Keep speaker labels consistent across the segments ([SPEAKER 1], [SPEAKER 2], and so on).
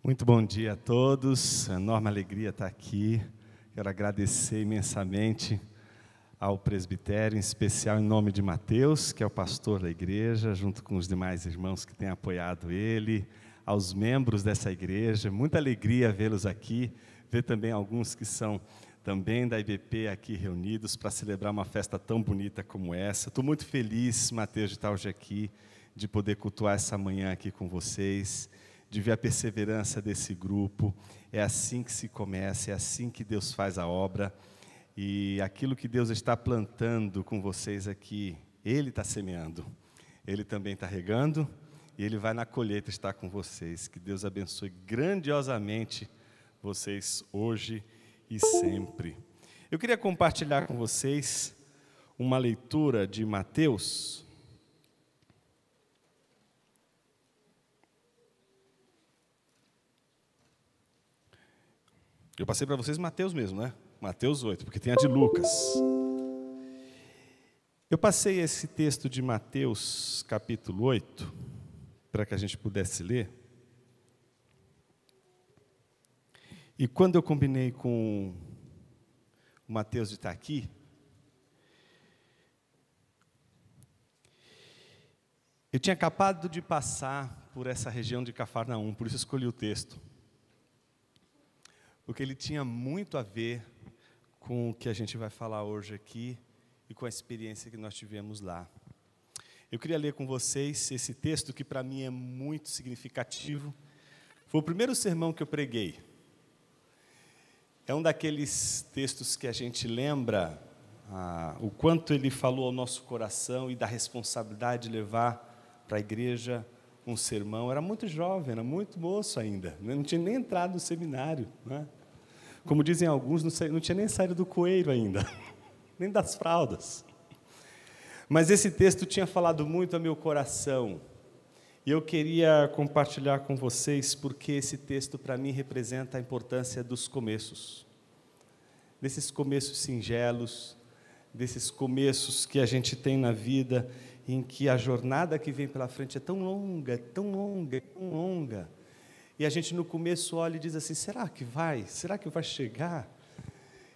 [SPEAKER 1] Muito bom dia a todos, enorme alegria estar aqui. Quero agradecer imensamente ao presbitério, em especial em nome de Mateus, que é o pastor da igreja, junto com os demais irmãos que têm apoiado ele, aos membros dessa igreja. Muita alegria vê-los aqui, ver também alguns que são também da IBP aqui reunidos para celebrar uma festa tão bonita como essa. Estou muito feliz, Mateus, de estar hoje aqui, de poder cultuar essa manhã aqui com vocês, de ver a perseverança desse grupo. É assim que se começa, é assim que Deus faz a obra. E aquilo que Deus está plantando com vocês aqui, Ele está semeando. Ele também está regando e Ele vai na colheita estar com vocês. Que Deus abençoe grandiosamente vocês hoje e sempre. Eu queria compartilhar com vocês uma leitura de Mateus. Eu passei para vocês Mateus mesmo, né? Mateus 8, porque tem a de Lucas. Eu passei esse texto de Mateus, capítulo 8, para que a gente pudesse ler. E quando eu combinei com o Mateus de estar aqui, eu tinha acabado de passar por essa região de Cafarnaum, por isso escolhi o texto. Porque ele tinha muito a ver com o que a gente vai falar hoje aqui e com a experiência que nós tivemos lá. Eu queria ler com vocês esse texto que para mim é muito significativo. Foi o primeiro sermão que eu preguei. É um daqueles textos que a gente lembra o quanto ele falou ao nosso coração e da responsabilidade de levar para a igreja um sermão. Eu era muito jovem, era muito moço ainda, não tinha nem entrado no seminário, né? Como dizem alguns, não tinha nem saído do coeiro ainda, nem das fraldas. Mas esse texto tinha falado muito ao meu coração. E eu queria compartilhar com vocês, porque esse texto, para mim, representa a importância dos começos. Desses começos singelos, desses começos que a gente tem na vida, em que a jornada que vem pela frente é tão longa, tão longa, tão longa. E a gente no começo olha e diz assim, será que vai? Será que vai chegar?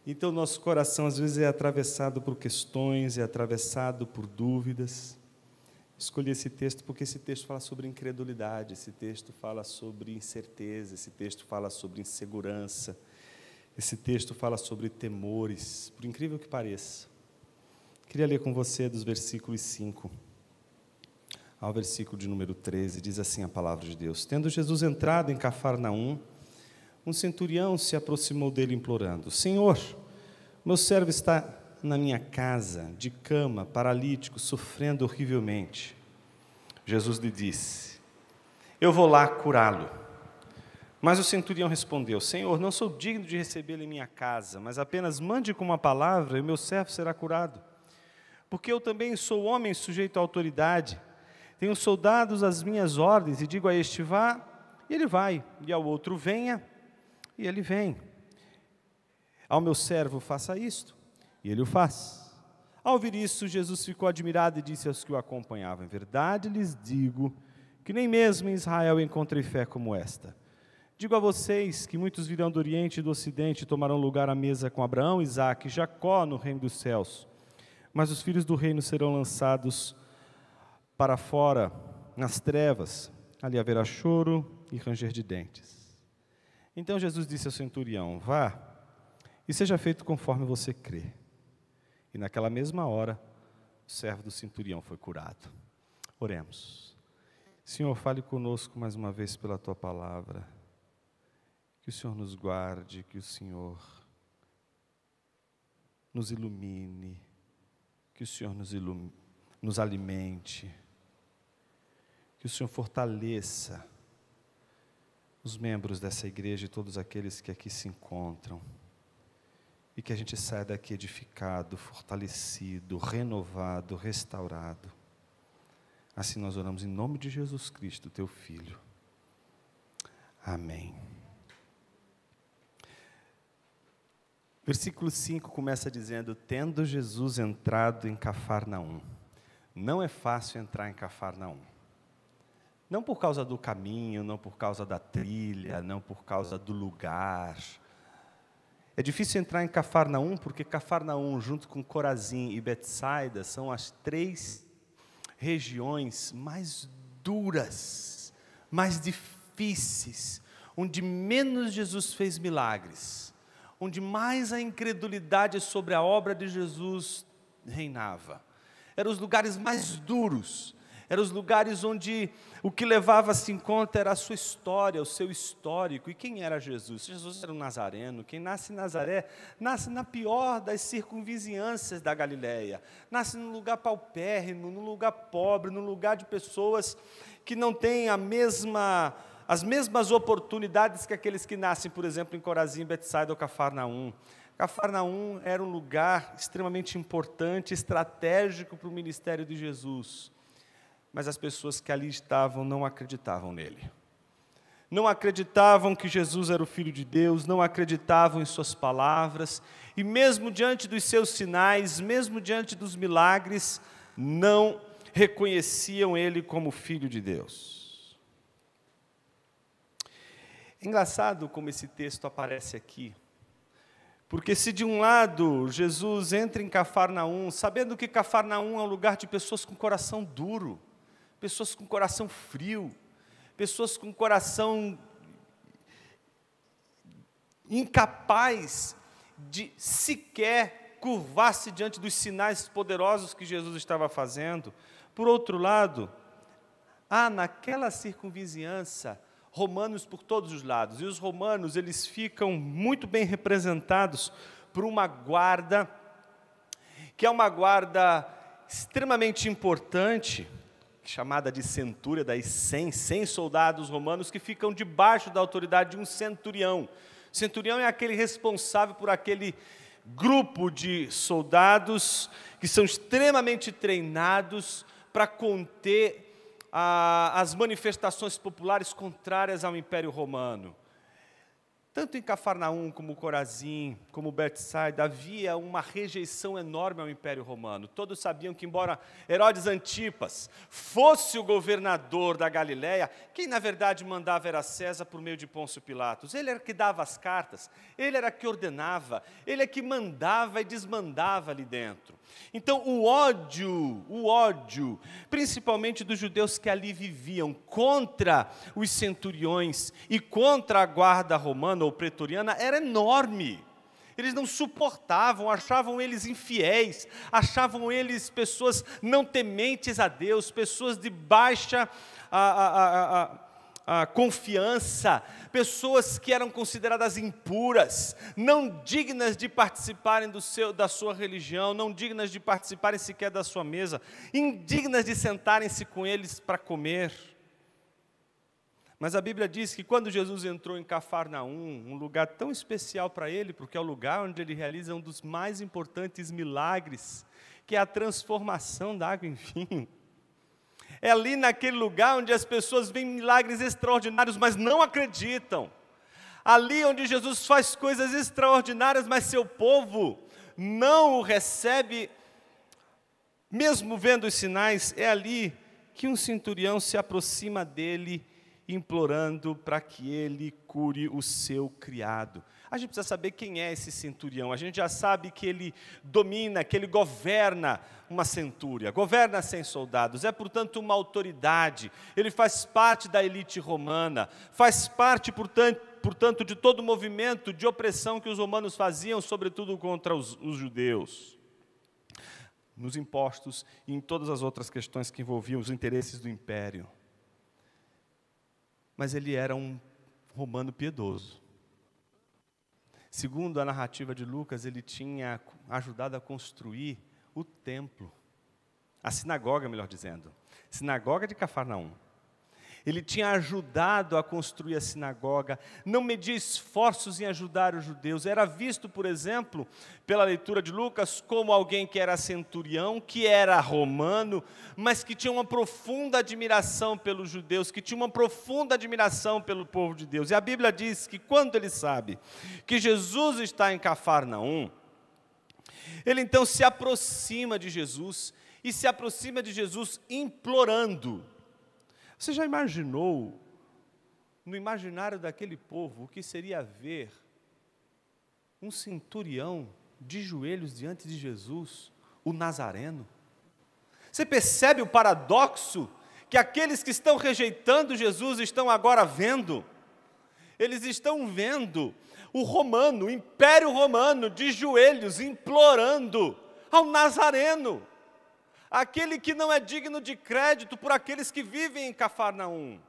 [SPEAKER 1] Então nosso coração às vezes é atravessado por questões, é atravessado por dúvidas. Escolhi esse texto porque esse texto fala sobre incredulidade, esse texto fala sobre incerteza, esse texto fala sobre insegurança, esse texto fala sobre temores, por incrível que pareça. Queria ler com você dos versículos 5 ao versículo de número 13, diz assim a palavra de Deus. Tendo Jesus entrado em Cafarnaum, um centurião se aproximou dele implorando, Senhor, meu servo está na minha casa, de cama, paralítico, sofrendo horrivelmente. Jesus lhe disse, eu vou lá curá-lo. Mas o centurião respondeu, Senhor, não sou digno de recebê-lo em minha casa, mas apenas mande com uma palavra e o meu servo será curado. Porque eu também sou homem sujeito à autoridade, tenho soldados às minhas ordens, e digo a este vá, e ele vai, e ao outro venha, e ele vem. Ao meu servo faça isto, e ele o faz. Ao ouvir isso, Jesus ficou admirado e disse aos que o acompanhavam, em verdade lhes digo, que nem mesmo em Israel encontrei fé como esta. Digo a vocês que muitos virão do Oriente e do Ocidente e tomarão lugar à mesa com Abraão, Isaque e Jacó no reino dos céus. Mas os filhos do reino serão lançados para fora, nas trevas, ali haverá choro e ranger de dentes. Então Jesus disse ao centurião, vá, e seja feito conforme você crê. E naquela mesma hora, o servo do centurião foi curado. Oremos. Senhor, fale conosco mais uma vez pela Tua palavra. Que o Senhor nos guarde, que o Senhor nos ilumine, que o Senhor nos alimente, que o Senhor fortaleça os membros dessa igreja e todos aqueles que aqui se encontram, e que a gente saia daqui edificado, fortalecido, renovado, restaurado. Assim nós oramos em nome de Jesus Cristo, Teu Filho. Amém. Versículo 5 começa dizendo, tendo Jesus entrado em Cafarnaum. Não é fácil entrar em Cafarnaum. Não por causa do caminho, não por causa da trilha, não por causa do lugar. É difícil entrar em Cafarnaum, porque Cafarnaum, junto com Corazim e Betsaida, são as 3 regiões mais duras, mais difíceis, onde menos Jesus fez milagres, onde mais a incredulidade sobre a obra de Jesus reinava. Eram os lugares mais duros, eram os lugares onde o que levava-se em conta era a sua história, o seu histórico. E quem era Jesus? Jesus era um nazareno. Quem nasce em Nazaré, nasce na pior das circunvizinhanças da Galileia. Nasce num lugar paupérrimo, num lugar pobre, num lugar de pessoas que não têm as mesmas oportunidades que aqueles que nascem, por exemplo, em Corazim, Betsaida ou Cafarnaum. Cafarnaum era um lugar extremamente importante, estratégico para o ministério de Jesus. Mas as pessoas que ali estavam não acreditavam nele. Não acreditavam que Jesus era o Filho de Deus, não acreditavam em suas palavras, e mesmo diante dos seus sinais, mesmo diante dos milagres, não reconheciam ele como Filho de Deus. É engraçado como esse texto aparece aqui, porque se de um lado Jesus entra em Cafarnaum, sabendo que Cafarnaum é um lugar de pessoas com coração duro, pessoas com coração frio, pessoas com coração incapaz de sequer curvar-se diante dos sinais poderosos que Jesus estava fazendo. Por outro lado, há naquela circunvizinhança romanos por todos os lados, e os romanos eles ficam muito bem representados por uma guarda, que é uma guarda extremamente importante, chamada de centúria, das 100 soldados romanos que ficam debaixo da autoridade de um centurião. O centurião é aquele responsável por aquele grupo de soldados que são extremamente treinados para conter as manifestações populares contrárias ao Império Romano. Tanto em Cafarnaum, como Corazim, como Betsaida, havia uma rejeição enorme ao Império Romano. Todos sabiam que, embora Herodes Antipas fosse o governador da Galileia, quem na verdade mandava era César por meio de Pôncio Pilatos. Ele era que dava as cartas, ele era que ordenava, ele é que mandava e desmandava ali dentro. Então o ódio, principalmente dos judeus que ali viviam, contra os centuriões e contra a guarda romana ou pretoriana, era enorme. Eles não suportavam, achavam eles infiéis, achavam eles pessoas não tementes a Deus, pessoas de baixa confiança, pessoas que eram consideradas impuras, não dignas de participarem da sua religião, não dignas de participarem sequer da sua mesa, indignas de sentarem-se com eles para comer. Mas a Bíblia diz que quando Jesus entrou em Cafarnaum, um lugar tão especial para ele, porque é o lugar onde ele realiza um dos mais importantes milagres, que é a transformação da água em vinho. É ali naquele lugar onde as pessoas veem milagres extraordinários, mas não acreditam. Ali onde Jesus faz coisas extraordinárias, mas seu povo não o recebe, mesmo vendo os sinais. É ali que um centurião se aproxima dele, implorando para que ele cure o seu criado. A gente precisa saber quem é esse centurião. A gente já sabe que ele domina, que ele governa uma centúria, governa 100 soldados, é, portanto, uma autoridade. Ele faz parte da elite romana, faz parte, portanto, de todo o movimento de opressão que os romanos faziam, sobretudo contra os judeus, nos impostos e em todas as outras questões que envolviam os interesses do império. Mas ele era um romano piedoso. Segundo a narrativa de Lucas, ele tinha ajudado a construir o templo, a sinagoga, melhor dizendo, sinagoga de Cafarnaum. Ele tinha ajudado a construir a sinagoga, não media esforços em ajudar os judeus. Era visto, por exemplo, pela leitura de Lucas, como alguém que era centurião, que era romano, mas que tinha uma profunda admiração pelos judeus, que tinha uma profunda admiração pelo povo de Deus. E a Bíblia diz que quando ele sabe que Jesus está em Cafarnaum, ele então se aproxima de Jesus, e se aproxima de Jesus implorando. Você já imaginou, no imaginário daquele povo, o que seria ver um centurião de joelhos diante de Jesus, o Nazareno? Você percebe o paradoxo que aqueles que estão rejeitando Jesus estão agora vendo? Eles estão vendo o romano, o Império Romano, de joelhos, implorando ao Nazareno, aquele que não é digno de crédito por aqueles que vivem em Cafarnaum.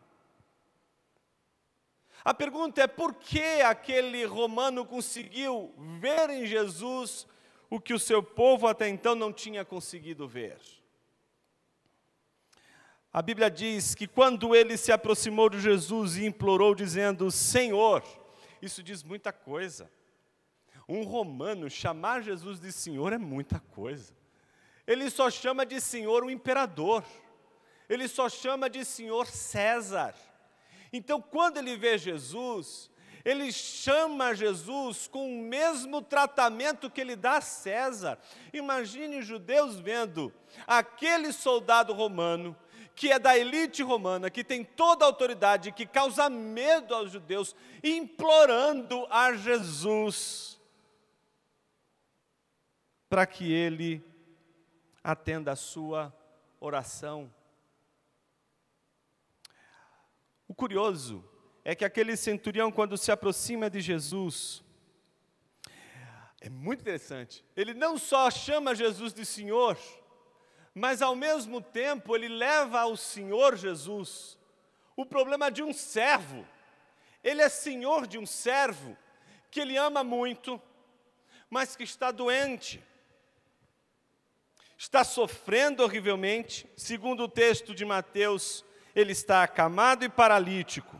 [SPEAKER 1] A pergunta é: por que aquele romano conseguiu ver em Jesus o que o seu povo até então não tinha conseguido ver? A Bíblia diz que quando ele se aproximou de Jesus e implorou dizendo: Senhor, isso diz muita coisa. Um romano chamar Jesus de Senhor é muita coisa. Ele só chama de Senhor o imperador. Ele só chama de Senhor César. Então, quando ele vê Jesus, ele chama Jesus com o mesmo tratamento que ele dá a César. Imagine os judeus vendo aquele soldado romano, que é da elite romana, que tem toda a autoridade, que causa medo aos judeus, implorando a Jesus para que ele atenda a sua oração. O curioso é que aquele centurião, quando se aproxima de Jesus, é muito interessante, ele não só chama Jesus de Senhor, mas ao mesmo tempo ele leva ao Senhor Jesus o problema de um servo. Ele é senhor de um servo que ele ama muito, mas que está doente, está sofrendo horrivelmente. Segundo o texto de Mateus, ele está acamado e paralítico.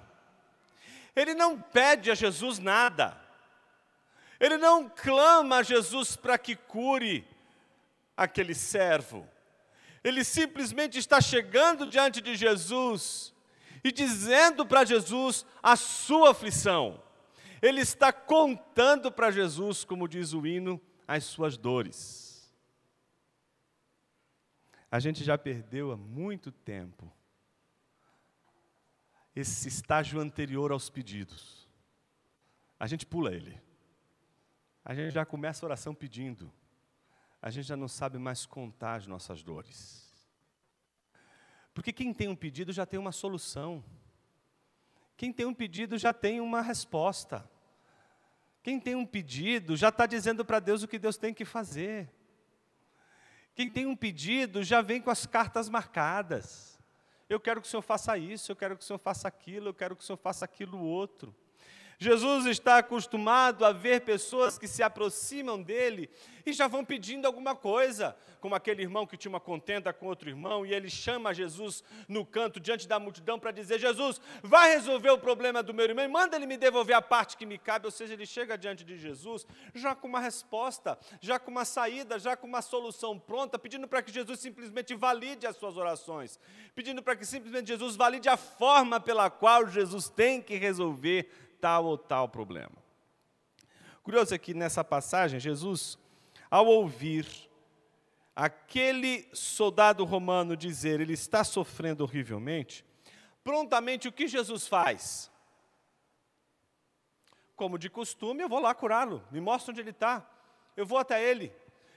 [SPEAKER 1] Ele não pede a Jesus nada, ele não clama a Jesus para que cure aquele servo. Ele simplesmente está chegando diante de Jesus e dizendo para Jesus a sua aflição. Ele está contando para Jesus, como diz o hino, as suas dores. A gente já perdeu há muito tempo esse estágio anterior aos pedidos. A gente pula ele. A gente já começa a oração pedindo. A gente já não sabe mais contar as nossas dores. Porque quem tem um pedido já tem uma solução. Quem tem um pedido já tem uma resposta. Quem tem um pedido já está dizendo para Deus o que Deus tem que fazer. Quem tem um pedido já vem com as cartas marcadas. Eu quero que o Senhor faça isso, eu quero que o Senhor faça aquilo, eu quero que o Senhor faça aquilo outro. Jesus está acostumado a ver pessoas que se aproximam dele e já vão pedindo alguma coisa, como aquele irmão que tinha uma contenda com outro irmão, e ele chama Jesus no canto, diante da multidão, para dizer: Jesus, vai resolver o problema do meu irmão, e manda ele me devolver a parte que me cabe. Ou seja, ele chega diante de Jesus, já com uma resposta, já com uma saída, já com uma solução pronta, pedindo para que Jesus simplesmente valide as suas orações, pedindo para que simplesmente Jesus valide a forma pela qual Jesus tem que resolver tal ou tal problema. Curioso é que nessa passagem, Jesus, ao ouvir aquele soldado romano dizer, ele está sofrendo horrivelmente, prontamente o que Jesus faz? Como de costume, eu vou lá curá-lo, me mostra onde ele está, eu vou até ele.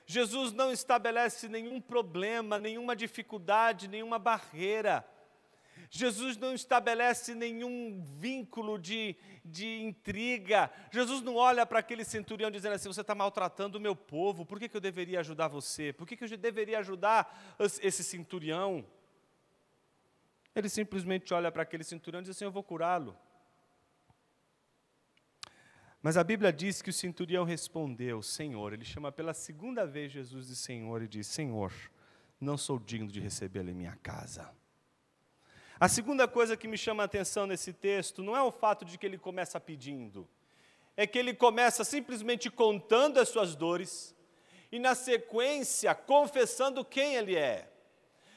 [SPEAKER 1] Jesus não estabelece nenhum problema, nenhuma dificuldade, nenhuma barreira. Jesus não estabelece nenhum vínculo de intriga. Jesus não olha para aquele centurião dizendo assim: você está maltratando o meu povo, por que eu deveria ajudar você? Por que eu deveria ajudar esse centurião? Ele simplesmente olha para aquele centurião e diz assim: eu vou curá-lo. Mas a Bíblia diz que o centurião respondeu: Senhor. Ele chama pela segunda vez Jesus de Senhor e diz: Senhor, não sou digno de recebê-lo em minha casa. A segunda coisa que me chama a atenção nesse texto não é o fato de que ele começa pedindo, é que ele começa simplesmente contando as suas dores e, na sequência, confessando quem ele é.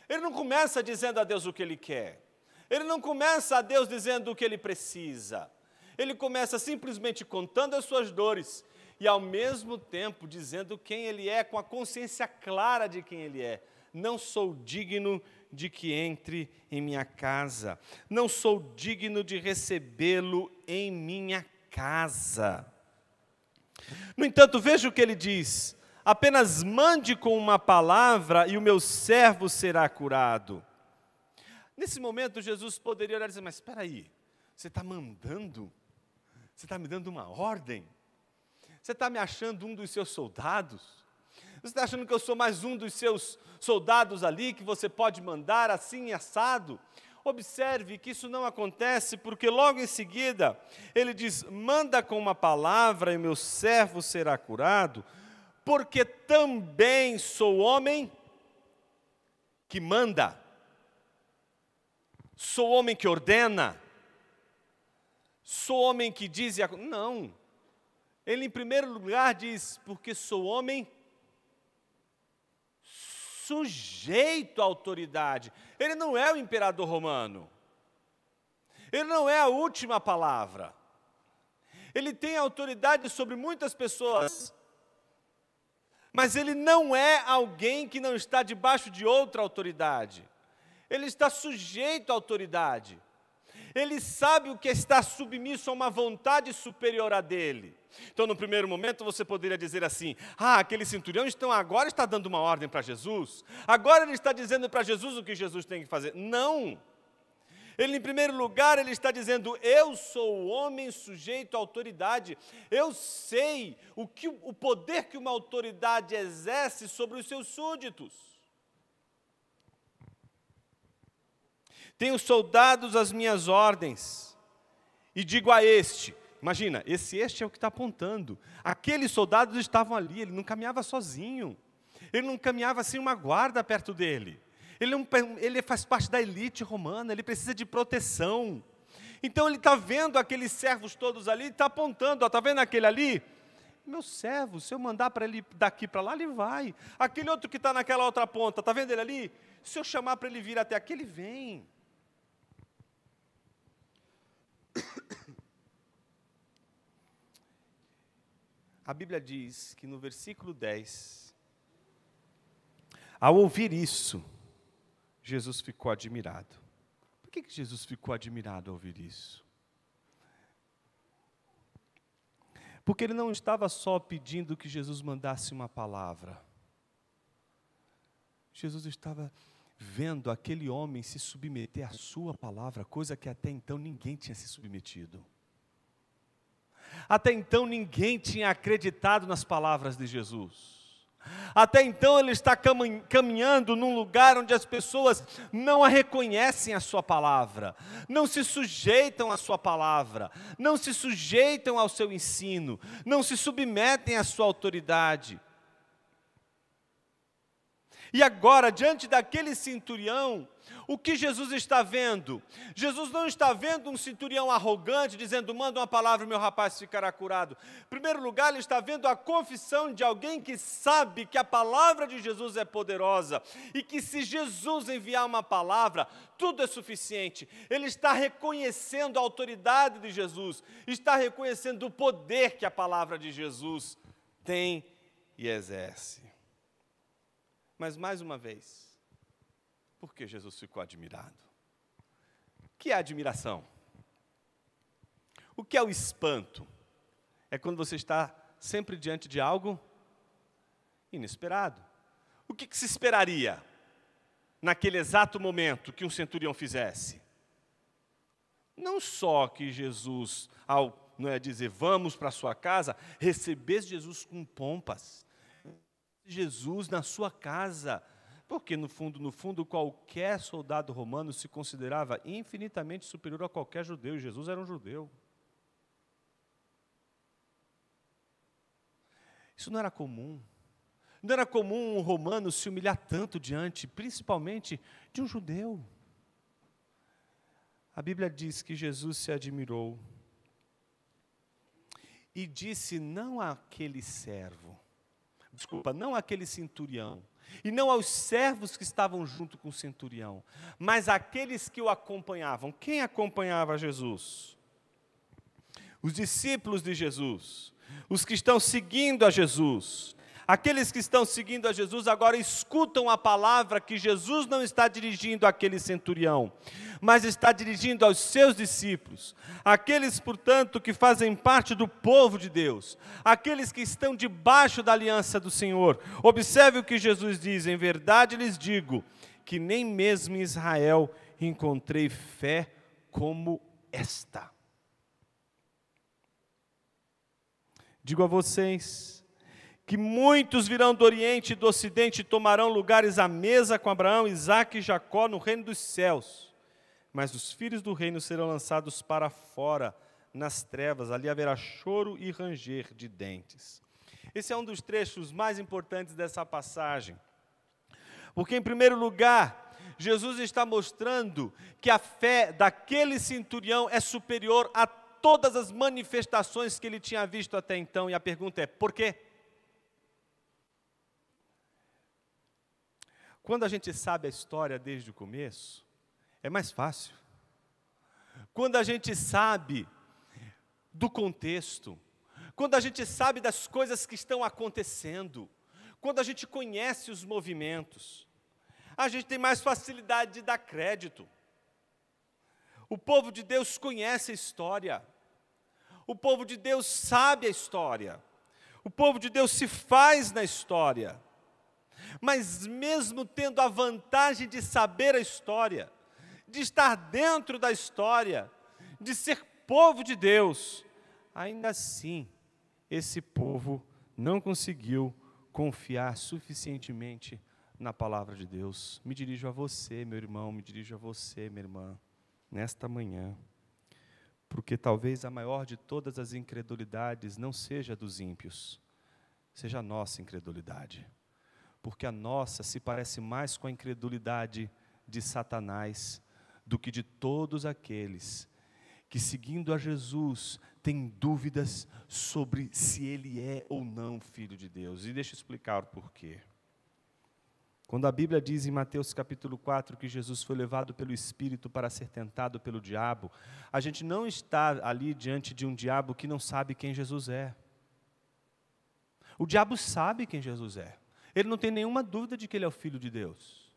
[SPEAKER 1] Ele não começa dizendo a Deus o que ele quer, ele não começa a Deus dizendo o que ele precisa, ele começa simplesmente contando as suas dores e, ao mesmo tempo, dizendo quem ele é, com a consciência clara de quem ele é. não sou digno de que entre em minha casa, não sou digno de recebê-lo em minha casa. No entanto, veja o que ele diz: apenas mande com uma palavra e o meu servo será curado. Nesse momento, Jesus poderia olhar e dizer: mas espera aí, você está mandando? Você está me dando uma ordem? Você está me achando um dos seus soldados? Você está achando que eu sou mais um dos seus soldados ali, que você pode mandar assim assado? Observe que isso não acontece, porque logo em seguida, ele diz: manda com uma palavra e meu servo será curado, porque também sou homem que manda, sou homem que ordena, sou homem que diz e não. Ele, em primeiro lugar, diz: porque sou homem sujeito à autoridade. Ele não é o imperador romano. Ele não é a última palavra. Ele tem autoridade sobre muitas pessoas. Mas ele não é alguém que não está debaixo de outra autoridade. Ele está sujeito à autoridade. Ele sabe o que é estar submisso a uma vontade superior a dele. Então, no primeiro momento, você poderia dizer assim: aquele centurião agora está dando uma ordem para Jesus, agora ele está dizendo para Jesus o que Jesus tem que fazer. Não! Ele, em primeiro lugar, ele está dizendo: eu sou o homem sujeito à autoridade, eu sei o poder que uma autoridade exerce sobre os seus súditos. Tenho soldados às minhas ordens, e digo a este, imagina, este é o que está apontando. Aqueles soldados estavam ali, ele não caminhava sozinho, ele não caminhava sem uma guarda perto dele. Ele faz parte da elite romana, ele precisa de proteção. Então ele está vendo aqueles servos todos ali, está apontando: está vendo aquele ali? Meu servo, se eu mandar para ele daqui para lá, ele vai. Aquele outro que está naquela outra ponta, está vendo ele ali? Se eu chamar para ele vir até aqui, ele vem. A Bíblia diz que no versículo 10, ao ouvir isso, Jesus ficou admirado. Por que Jesus ficou admirado ao ouvir isso? Porque ele não estava só pedindo que Jesus mandasse uma palavra. Jesus estava vendo aquele homem se submeter à sua palavra, coisa que até então ninguém tinha se submetido. Até então ninguém tinha acreditado nas palavras de Jesus. Até então ele está caminhando num lugar onde as pessoas não reconhecem a sua palavra, não se sujeitam à sua palavra, não se sujeitam ao seu ensino, não se submetem à sua autoridade. E agora, diante daquele centurião, o que Jesus está vendo? Jesus não está vendo um centurião arrogante, dizendo: manda uma palavra e meu rapaz ficará curado. Em primeiro lugar, ele está vendo a confissão de alguém que sabe que a palavra de Jesus é poderosa, e que se Jesus enviar uma palavra, tudo é suficiente. Ele está reconhecendo a autoridade de Jesus, está reconhecendo o poder que a palavra de Jesus tem e exerce. Mas, mais uma vez, por que Jesus ficou admirado? O que é admiração? O que é o espanto? É quando você está sempre diante de algo inesperado. O que se esperaria naquele exato momento que um centurião fizesse? Não só que Jesus, ao dizer vamos para a sua casa, recebesse Jesus com pompas, Jesus na sua casa, porque no fundo, qualquer soldado romano se considerava infinitamente superior a qualquer judeu, e Jesus era um judeu. Isso não era comum. Não era comum um romano se humilhar tanto diante, principalmente, de um judeu. A Bíblia diz que Jesus se admirou e disse não àquele servo, não àquele centurião, e não aos servos que estavam junto com o centurião, mas àqueles que o acompanhavam. Quem acompanhava Jesus? Os discípulos de Jesus, os que estão seguindo a Jesus, Aqueles que estão seguindo a Jesus agora escutam a palavra que Jesus não está dirigindo àquele centurião, mas está dirigindo aos seus discípulos, aqueles, portanto, que fazem parte do povo de Deus, aqueles que estão debaixo da aliança do Senhor. Observe o que Jesus diz: em verdade lhes digo, que nem mesmo em Israel encontrei fé como esta. Digo a vocês que muitos virão do Oriente e do Ocidente e tomarão lugares à mesa com Abraão, Isaque e Jacó no reino dos céus. Mas os filhos do reino serão lançados para fora, nas trevas, ali haverá choro e ranger de dentes. Esse é um dos trechos mais importantes dessa passagem. Porque, em primeiro lugar, Jesus está mostrando que a fé daquele centurião é superior a todas as manifestações que ele tinha visto até então. E a pergunta é, por quê? Quando a gente sabe a história desde o começo, é mais fácil. Quando a gente sabe do contexto, quando a gente sabe das coisas que estão acontecendo, quando a gente conhece os movimentos, a gente tem mais facilidade de dar crédito. O povo de Deus conhece a história. O povo de Deus sabe a história. O povo de Deus se faz na história. Mas mesmo tendo a vantagem de saber a história, de estar dentro da história, de ser povo de Deus, ainda assim, esse povo não conseguiu confiar suficientemente na palavra de Deus. Me dirijo a você, meu irmão, me dirijo a você, minha irmã, nesta manhã, porque talvez a maior de todas as incredulidades não seja dos ímpios, seja a nossa incredulidade. Porque a nossa se parece mais com a incredulidade de Satanás do que de todos aqueles que, seguindo a Jesus, têm dúvidas sobre se ele é ou não filho de Deus. E deixa eu explicar o porquê. Quando a Bíblia diz em Mateus capítulo 4 que Jesus foi levado pelo Espírito para ser tentado pelo diabo, a gente não está ali diante de um diabo que não sabe quem Jesus é. O diabo sabe quem Jesus é. Ele não tem nenhuma dúvida de que ele é o Filho de Deus.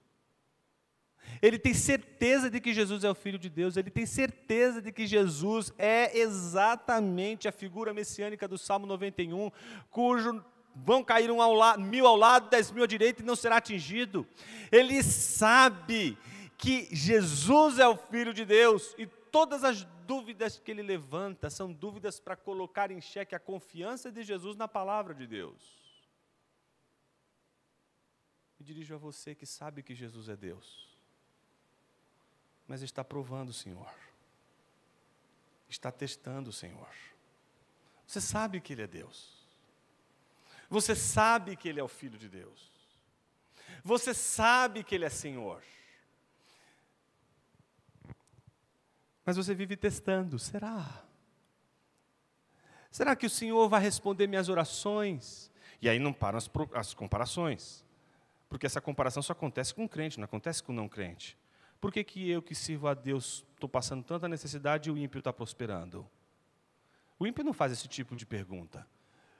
[SPEAKER 1] Ele tem certeza de que Jesus é o Filho de Deus. Ele tem certeza de que Jesus é exatamente a figura messiânica do Salmo 91, cujo vão cair 1.000 ao lado, 10.000 à direita e não será atingido. Ele sabe que Jesus é o Filho de Deus e todas as dúvidas que ele levanta são dúvidas para colocar em xeque a confiança de Jesus na palavra de Deus. Me dirijo a você que sabe que Jesus é Deus, mas está provando o Senhor, está testando o Senhor. Você sabe que Ele é Deus, você sabe que Ele é o Filho de Deus, você sabe que Ele é Senhor, mas você vive testando. Será que o Senhor vai responder minhas orações? E aí não param as comparações. Porque essa comparação só acontece com o crente, não acontece com o não crente. Por que eu que sirvo a Deus estou passando tanta necessidade e o ímpio está prosperando? O ímpio não faz esse tipo de pergunta.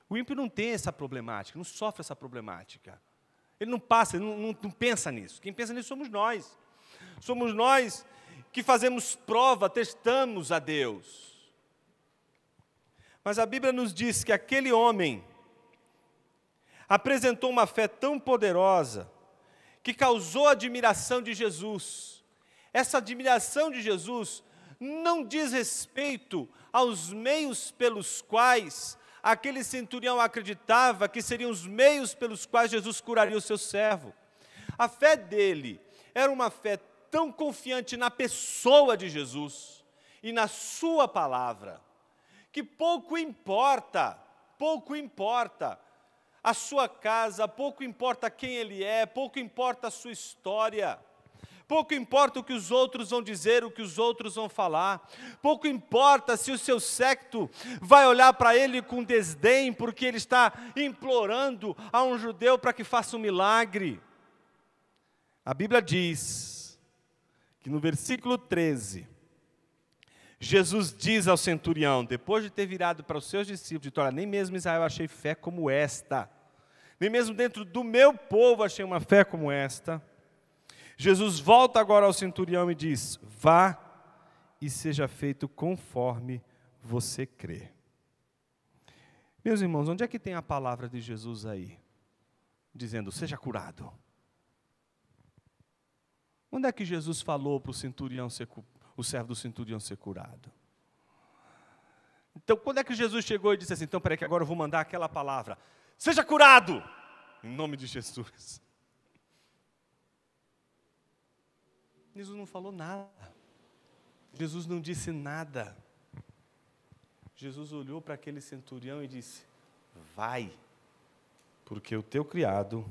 [SPEAKER 1] O ímpio não tem essa problemática, não sofre essa problemática. Ele não passa, ele não pensa nisso. Quem pensa nisso somos nós. Somos nós que fazemos prova, testamos a Deus. Mas a Bíblia nos diz que aquele homem apresentou uma fé tão poderosa que causou a admiração de Jesus. Essa admiração de Jesus não diz respeito aos meios pelos quais aquele centurião acreditava que seriam os meios pelos quais Jesus curaria o seu servo. A fé dele era uma fé tão confiante na pessoa de Jesus e na sua palavra, que pouco importa a sua casa, pouco importa quem ele é, pouco importa a sua história, pouco importa o que os outros vão dizer, o que os outros vão falar, pouco importa se o seu séquito vai olhar para ele com desdém, porque ele está implorando a um judeu para que faça um milagre. A Bíblia diz que no versículo 13, Jesus diz ao centurião, depois de ter virado para os seus discípulos, dito: olha, nem mesmo em Israel achei fé como esta. nem mesmo dentro do meu povo achei uma fé como esta. Jesus volta agora ao centurião e diz: vá e seja feito conforme você crê. Meus irmãos, onde é que tem a palavra de Jesus aí? Dizendo, seja curado. Onde é que Jesus falou para o centurião o servo do centurião ser curado? Então, quando é que Jesus chegou e disse assim, então, peraí que agora eu vou mandar aquela palavra, seja curado, em nome de Jesus. Jesus não falou nada. Jesus não disse nada. Jesus olhou para aquele centurião e disse, vai, porque o teu criado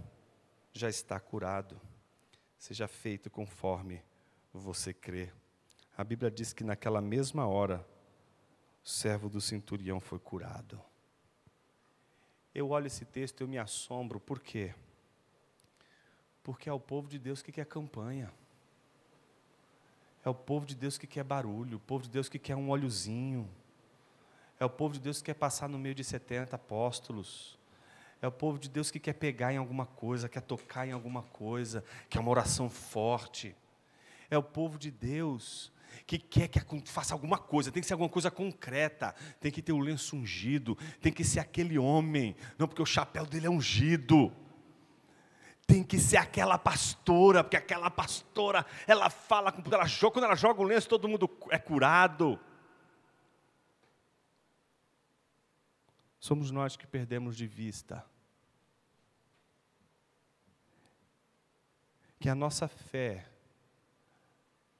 [SPEAKER 1] já está curado. Seja feito conforme você crê. A Bíblia diz que naquela mesma hora, o servo do centurião foi curado. Eu olho esse texto e eu me assombro, por quê? Porque é o povo de Deus que quer campanha. É o povo de Deus que quer barulho, o povo de Deus que quer um óleozinho. É o povo de Deus que quer passar no meio de 70 apóstolos. É o povo de Deus que quer pegar em alguma coisa, quer tocar em alguma coisa, quer uma oração forte. É o povo de Deus que quer que faça alguma coisa, tem que ser alguma coisa concreta, tem que ter o lenço ungido, tem que ser aquele homem, não porque o chapéu dele é ungido. Tem que ser aquela pastora, porque aquela pastora, ela fala, quando ela joga o lenço, todo mundo é curado. Somos nós que perdemos de vista que a nossa fé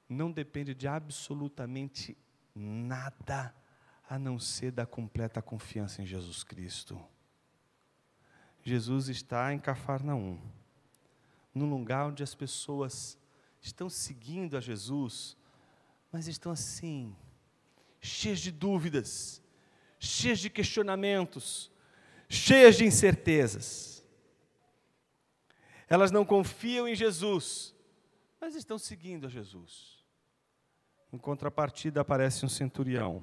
[SPEAKER 1] não depende de absolutamente nada, a não ser da completa confiança em Jesus Cristo. Jesus está em Cafarnaum, num lugar onde as pessoas estão seguindo a Jesus, mas estão assim, cheias de dúvidas, cheias de questionamentos, cheias de incertezas. Elas não confiam em Jesus, mas estão seguindo a Jesus. Em contrapartida, aparece um centurião,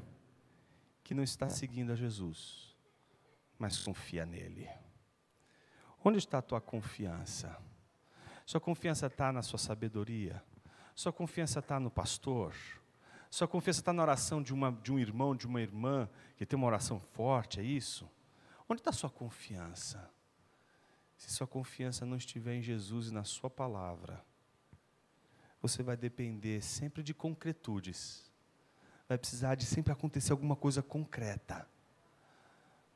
[SPEAKER 1] que não está seguindo a Jesus, mas confia nele. Onde está a tua confiança? Sua confiança está na sua sabedoria? Sua confiança está no pastor? Sua confiança está na oração de um irmão, de uma irmã, que tem uma oração forte, é isso? Onde está a sua confiança? Se sua confiança não estiver em Jesus e na sua palavra, você vai depender sempre de concretudes. Vai precisar de sempre acontecer alguma coisa concreta.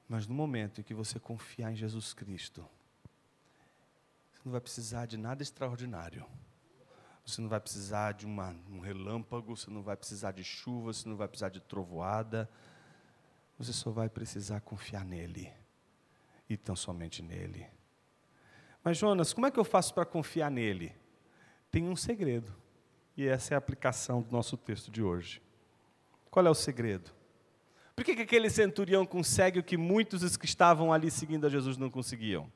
[SPEAKER 1] Mas no momento em que você confiar em Jesus Cristo, você não vai precisar de nada extraordinário. Você não vai precisar de um relâmpago, você não vai precisar de chuva, você não vai precisar de trovoada. Você só vai precisar confiar nele. E tão somente nele. Mas Jonas, como é que eu faço para confiar nele? Tem um segredo. E essa é a aplicação do nosso texto de hoje. Qual é o segredo? Por que aquele centurião consegue o que muitos dos que estavam ali seguindo a Jesus não conseguiam?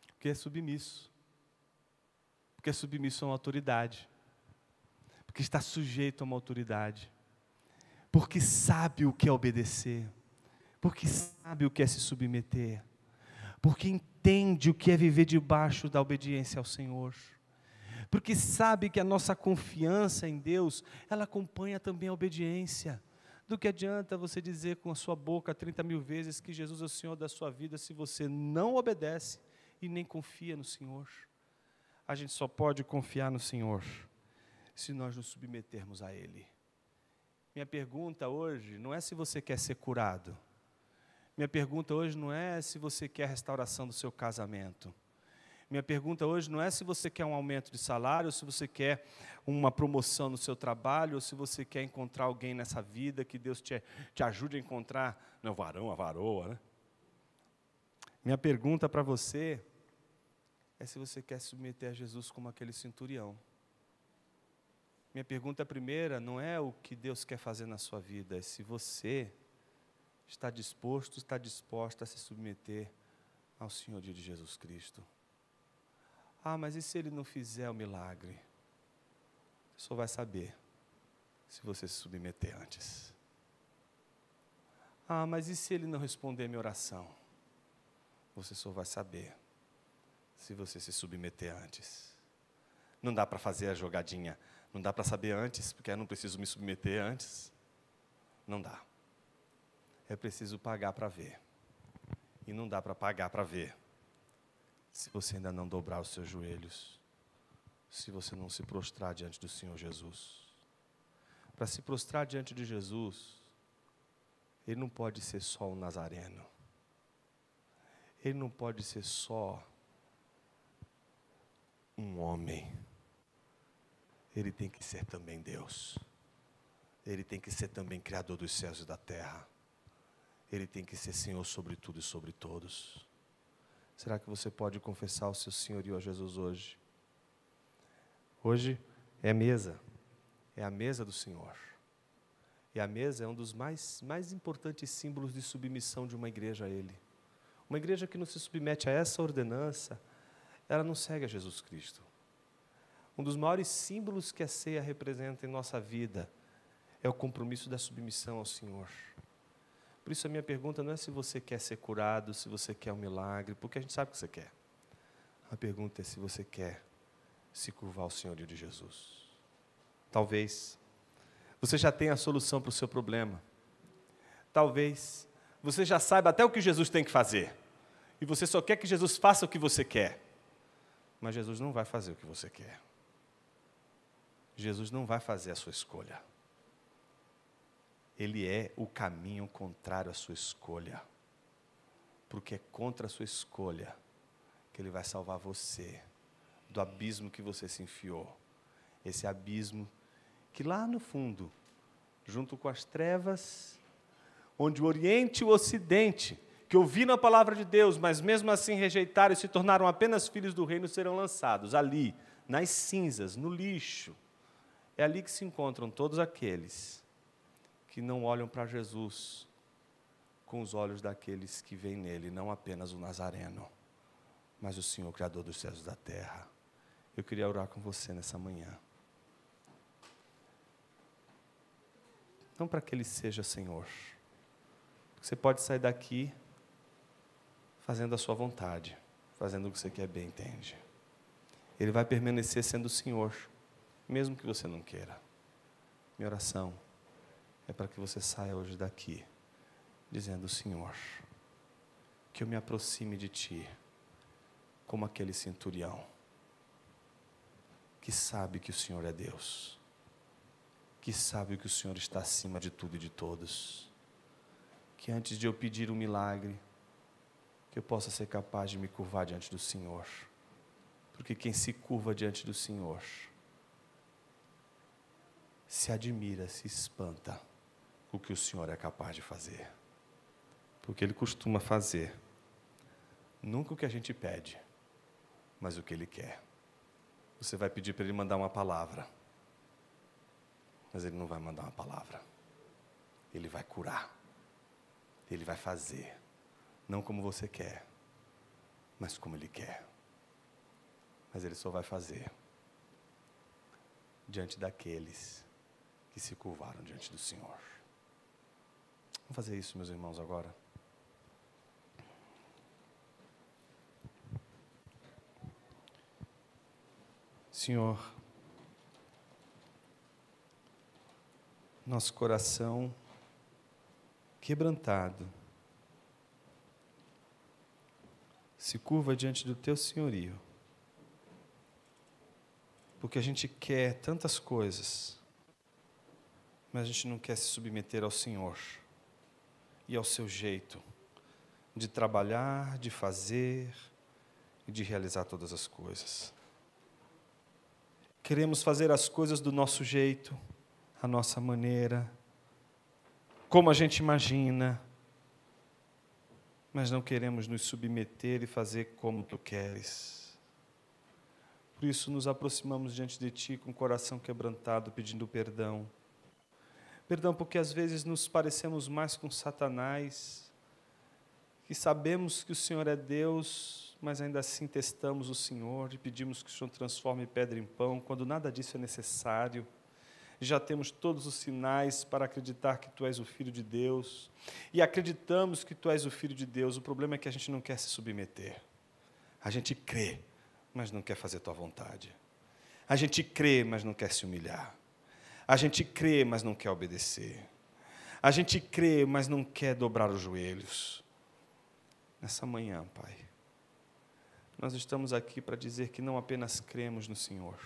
[SPEAKER 1] Porque é submisso. Porque é submisso a uma autoridade. Porque está sujeito a uma autoridade. Porque sabe o que é obedecer. Porque sabe o que é se submeter. Porque entende o que é viver debaixo da obediência ao Senhor. Porque sabe que a nossa confiança em Deus, ela acompanha também a obediência. Do que adianta você dizer com a sua boca 30.000 vezes que Jesus é o Senhor da sua vida, se você não obedece e nem confia no Senhor? A gente só pode confiar no Senhor se nós nos submetermos a Ele. Minha pergunta hoje não é se você quer ser curado. Minha pergunta hoje não é se você quer a restauração do seu casamento. Minha pergunta hoje não é se você quer um aumento de salário, ou se você quer uma promoção no seu trabalho, ou se você quer encontrar alguém nessa vida, que Deus te ajude a encontrar, não, varão, a varoa, né? Minha pergunta para você é se você quer se submeter a Jesus como aquele centurião. Minha pergunta primeira não é o que Deus quer fazer na sua vida, é se você está disposto, está disposta a se submeter ao senhorio de Jesus Cristo. Ah, mas e se Ele não fizer o milagre? Você só vai saber se você se submeter antes. Ah, mas e se Ele não responder a minha oração? você só vai saber se você se submeter antes. Não dá para fazer a jogadinha, não dá para saber antes, porque eu não preciso me submeter antes. Não dá. É preciso pagar para ver. E não dá para pagar para ver se você ainda não dobrar os seus joelhos, se você não se prostrar diante do Senhor Jesus. Para se prostrar diante de Jesus, Ele não pode ser só um nazareno. Ele não pode ser só um homem. Ele tem que ser também Deus. Ele tem que ser também Criador dos céus e da terra. Ele tem que ser Senhor sobre tudo e sobre todos. Será que você pode confessar o seu senhorio a Jesus hoje? Hoje é a mesa do Senhor. E a mesa é um dos mais importantes símbolos de submissão de uma igreja a Ele. Uma igreja que não se submete a essa ordenança, ela não segue a Jesus Cristo. Um dos maiores símbolos que a ceia representa em nossa vida é o compromisso da submissão ao Senhor. Por isso a minha pergunta não é se você quer ser curado, se você quer um milagre, porque a gente sabe o que você quer. A pergunta é se você quer se curvar ao senhorio de Jesus. Talvez você já tenha a solução para o seu problema. Talvez você já saiba até o que Jesus tem que fazer. E você só quer que Jesus faça o que você quer. Mas Jesus não vai fazer o que você quer. Jesus não vai fazer a sua escolha. Ele é o caminho contrário à sua escolha. Porque é contra a sua escolha que Ele vai salvar você do abismo que você se enfiou. Esse abismo que lá no fundo, junto com as trevas, onde o Oriente e o Ocidente, que ouviram a palavra de Deus, mas mesmo assim rejeitaram e se tornaram apenas filhos do reino, serão lançados ali, nas cinzas, no lixo. É ali que se encontram todos aqueles que não olham para Jesus com os olhos daqueles que veem nele, não apenas o Nazareno, mas o Senhor, Criador dos céus e da terra. Eu queria orar com você nessa manhã. Não para que Ele seja Senhor. Você pode sair daqui fazendo a sua vontade, fazendo o que você quer bem, entende? Ele vai permanecer sendo o Senhor, mesmo que você não queira. Minha oração é para que você saia hoje daqui, dizendo: Senhor, que eu me aproxime de Ti, como aquele centurião, que sabe que o Senhor é Deus, que sabe que o Senhor está acima de tudo e de todos, que antes de eu pedir um milagre, que eu possa ser capaz de me curvar diante do Senhor, porque quem se curva diante do Senhor, se admira, se espanta com o que o Senhor é capaz de fazer, porque Ele costuma fazer, nunca o que a gente pede, mas o que Ele quer. Você vai pedir para Ele mandar uma palavra, mas Ele não vai mandar uma palavra. Ele vai curar. Ele vai fazer. Não como você quer, mas como Ele quer. Mas Ele só vai fazer diante daqueles que se curvaram diante do Senhor. Vamos fazer isso, meus irmãos, agora. Senhor, nosso coração quebrantado se curva diante do Teu senhorio, porque a gente quer tantas coisas, mas a gente não quer se submeter ao Senhor e ao Seu jeito de trabalhar, de fazer e de realizar todas as coisas. Queremos fazer as coisas do nosso jeito, a nossa maneira, como a gente imagina, mas não queremos nos submeter e fazer como Tu queres. Por isso nos aproximamos diante de Ti com o coração quebrantado, pedindo perdão. Perdão porque às vezes nos parecemos mais com Satanás, que sabemos que o Senhor é Deus, mas ainda assim testamos o Senhor e pedimos que o Senhor transforme pedra em pão, quando nada disso é necessário. já temos todos os sinais para acreditar que Tu és o Filho de Deus, e acreditamos que Tu és o Filho de Deus. O problema é que a gente não quer se submeter. A gente crê, mas não quer fazer Tua vontade. A gente crê, mas não quer se humilhar. A gente crê, mas não quer obedecer. A gente crê, mas não quer dobrar os joelhos. Nessa manhã, Pai, nós estamos aqui para dizer que não apenas cremos no Senhor,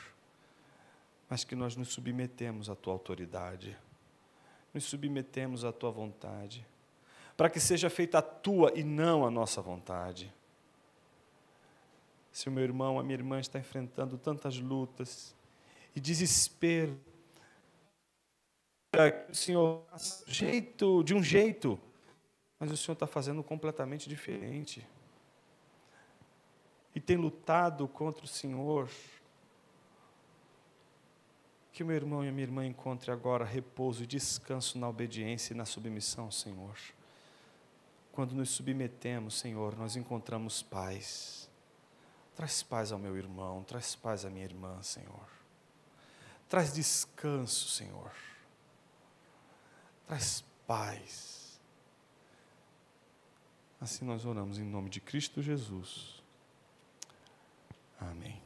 [SPEAKER 1] mas que nós nos submetemos à Tua autoridade, nos submetemos à Tua vontade, para que seja feita a Tua e não a nossa vontade. Se o meu irmão, a minha irmã está enfrentando tantas lutas e desespero, o Senhor faz de um jeito, mas o Senhor está fazendo completamente diferente. E tem lutado contra o Senhor. Que o meu irmão e a minha irmã encontrem agora repouso e descanso na obediência e na submissão ao Senhor. Quando nos submetemos, Senhor, nós encontramos paz. Traz paz ao meu irmão, traz paz à minha irmã, Senhor. Traz descanso, Senhor. Traz paz. Assim nós oramos em nome de Cristo Jesus. Amém.